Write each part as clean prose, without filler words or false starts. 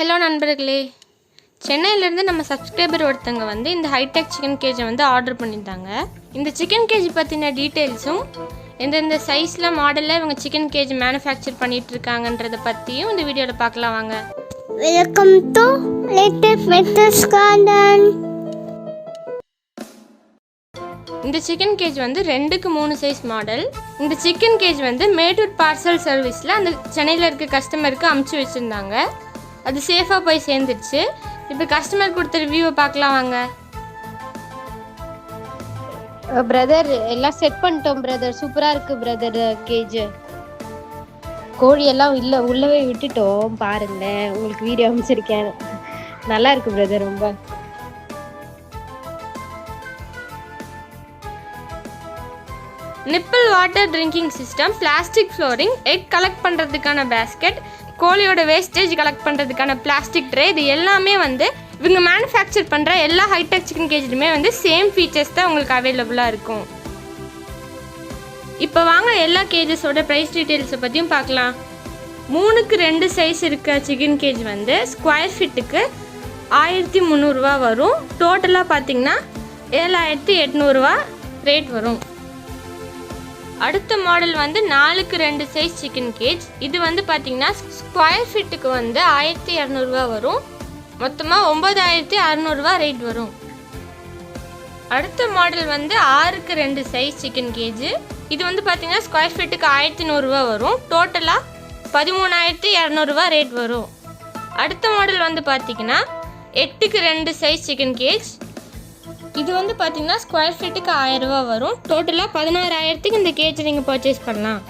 Hello நண்பர்களே, சென்னையிலேருந்து நம்ம சப்ஸ்கிரைபர் ஒருத்தங்க வந்து இந்த ஹைடெக் சிக்கன் கேஜை வந்து ஆர்டர் பண்ணியிருந்தாங்க. இந்த சிக்கன் கேஜ் பற்றின டீட்டெயில்ஸும் எந்தெந்த சைஸில் மாடலில் இவங்க சிக்கன் கேஜ் மேனுஃபேக்சர் பண்ணிகிட்டு இருக்காங்கன்றதை பற்றியும் இந்த வீடியோவில் பார்க்கலாம் வாங்க. Welcome to latest garden. இந்த சிக்கன் கேஜ் வந்து 2க்கு 3 சைஸ் மாடல். இந்த சிக்கன் கேஜ் வந்து மேட்டூர் பார்சல் சர்வீஸில் அந்த சென்னையில் இருக்க கஸ்டமருக்கு அமுச்சு வச்சுருந்தாங்க. அது சேஃபாக போய் சேர்ந்துருச்சு. இப்போ கஸ்டமர் கொடுத்த ரிவ்யூவை பார்க்கலாம் வாங்க. பிரதர் எல்லாம் செட் பண்ணிட்டோம் பிரதர். சூப்பராக இருக்குது பிரதர். கேஜ் கோழியெல்லாம் உள்ளவே விட்டுட்டோம். பாருங்களேன், உங்களுக்கு வீடியோ அமைச்சிருக்கேன். நல்லா இருக்கு பிரதர். ரொம்ப nibble water drinking system, plastic flooring, egg collect பண்ணுறதுக்கான பேஸ்கெட், கோழியோட வேஸ்டேஜ் கலெக்ட் பண்ணுறதுக்கான பிளாஸ்டிக் ட்ரே, இது எல்லாமே வந்து இவங்க மேனுஃபேக்சர் பண்ணுற எல்லா ஹைடெக் சிக்கன் கேஜ்லையுமே வந்து சேம் ஃபீச்சர்ஸ் தான் உங்களுக்கு அவைலபிளாக இருக்கும். இப்போ வாங்க எல்லா கேஜஸோட ப்ரைஸ் டீட்டெயில்ஸை பற்றியும் பார்க்கலாம். 3க்கு 2 சைஸ் இருக்க சிக்கன் கேஜ் வந்து ஸ்கொயர் ஃபீட்டுக்கு 1300 ரூபா வரும். டோட்டலாக பார்த்தீங்கன்னா 7800 ரேட் வரும். அடுத்த மாடல் வந்து 4க்கு 2 சைஸ் சிக்கன் கேஜ். இது வந்து பார்த்தீங்கன்னா ஸ்கொயர் ஃபீட்டுக்கு வந்து 1200 வரும். மொத்தமாக 9600 ரேட் வரும். அடுத்த மாடல் வந்து 6க்கு 2 சைஸ் சிக்கன் கேஜ். இது வந்து பார்த்தீங்கன்னா ஸ்கொயர் ஃபீட்டுக்கு 1100 வரும். டோட்டலாக 13200 ரேட் வரும். அடுத்த மாடல் வந்து பார்த்தீங்கன்னா 8க்கு 2 சைஸ் சிக்கன் கேஜ். இது வந்து பார்த்தீங்கன்னா ஸ்கொயர் ஃபீட்டுக்கு 1000 வரும். டோட்டலாக 16000க்கு இந்த கேஜ் நீங்கள் பர்ச்சேஸ் பண்ணலாம்.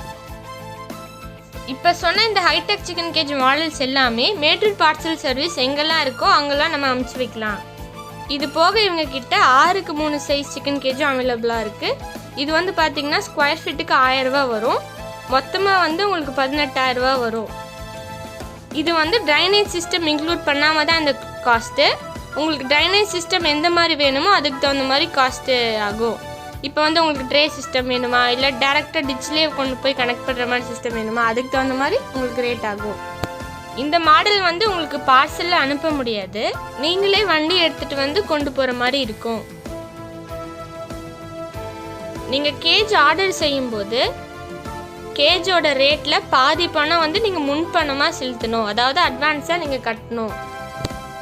இப்போ சொன்ன இந்த ஹைடெக் சிக்கன் கேஜ் மாடல்ஸ் எல்லாமே மேட்டூர் பார்சல் சர்வீஸ் எங்கெல்லாம் இருக்கோ அங்கெல்லாம் நம்ம அமுச்சு வைக்கலாம். இது போக இவங்க கிட்ட 6க்கு 3 சைஸ் சிக்கன் கேஜும் அவைலபிளாக இருக்குது. இது வந்து பார்த்தீங்கன்னா ஸ்கொயர் ஃபீட்டுக்கு 1000 வரும். மொத்தமாக வந்து உங்களுக்கு 18000 வரும். இது வந்து ட்ரைனேஜ் சிஸ்டம் இன்க்ளூட் பண்ணாமல் தான் இந்த காஸ்ட்டு. உங்களுக்கு ட்ரைனேஜ் சிஸ்டம் எந்த மாதிரி வேணுமோ அதுக்கு தகுந்த மாதிரி காஸ்ட்டு ஆகும். இப்போ வந்து உங்களுக்கு ட்ரே சிஸ்டம் வேணுமா, இல்லை டேரெக்டாக டிச்சிலே கொண்டு போய் கனெக்ட் பண்ணுற மாதிரி சிஸ்டம் வேணுமா, அதுக்கு தகுந்த மாதிரி உங்களுக்கு ரேட் ஆகும். இந்த மாடல் வந்து உங்களுக்கு பார்சலில் அனுப்ப முடியாது. நீங்களே வண்டி எடுத்துகிட்டு வந்து கொண்டு போகிற மாதிரி இருக்கும். நீங்கள் கேஜ் ஆர்டர் செய்யும்போது கேஜோட ரேட்டில் பாதி பணம் வந்து நீங்கள் முன்பணமாக செலுத்தணும். அதாவது அட்வான்ஸாக நீங்கள் கட்டணும்.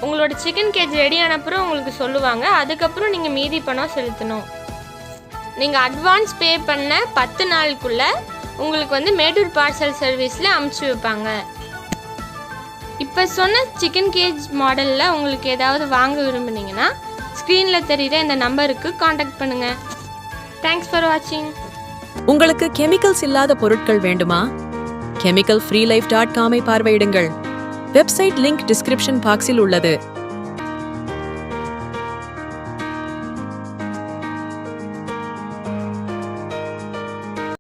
உங்களோட சிக்கன் கேஜ் ரெடி ஆனப்புறம் உங்களுக்கு சொல்லுவாங்க. அதுக்கப்புறம் நீங்கள் மீதி பணம் செலுத்தணும். நீங்கள் அட்வான்ஸ் பே பண்ண 10 நாளுக்குள்ளே உங்களுக்கு வந்து மேட்டூர் பார்சல் சர்வீஸில் அமுச்சு வைப்பாங்க. இப்போ சொன்ன சிக்கன் கேஜ் மாடலில் உங்களுக்கு ஏதாவது வாங்க விரும்புனீங்கன்னா ஸ்க்ரீனில் தெரிகிற இந்த நம்பருக்கு காண்டாக்ட் பண்ணுங்கள். தேங்க்ஸ் ஃபார் வாட்சிங். உங்களுக்கு கெமிக்கல்ஸ் இல்லாத பொருட்கள் வேண்டுமா? chemicalfreelife.com பார்வையிடுங்கள். வெப்சைட் லிங்க் டிஸ்கிரிப்ஷன் பாக்ஸில் உள்ளது.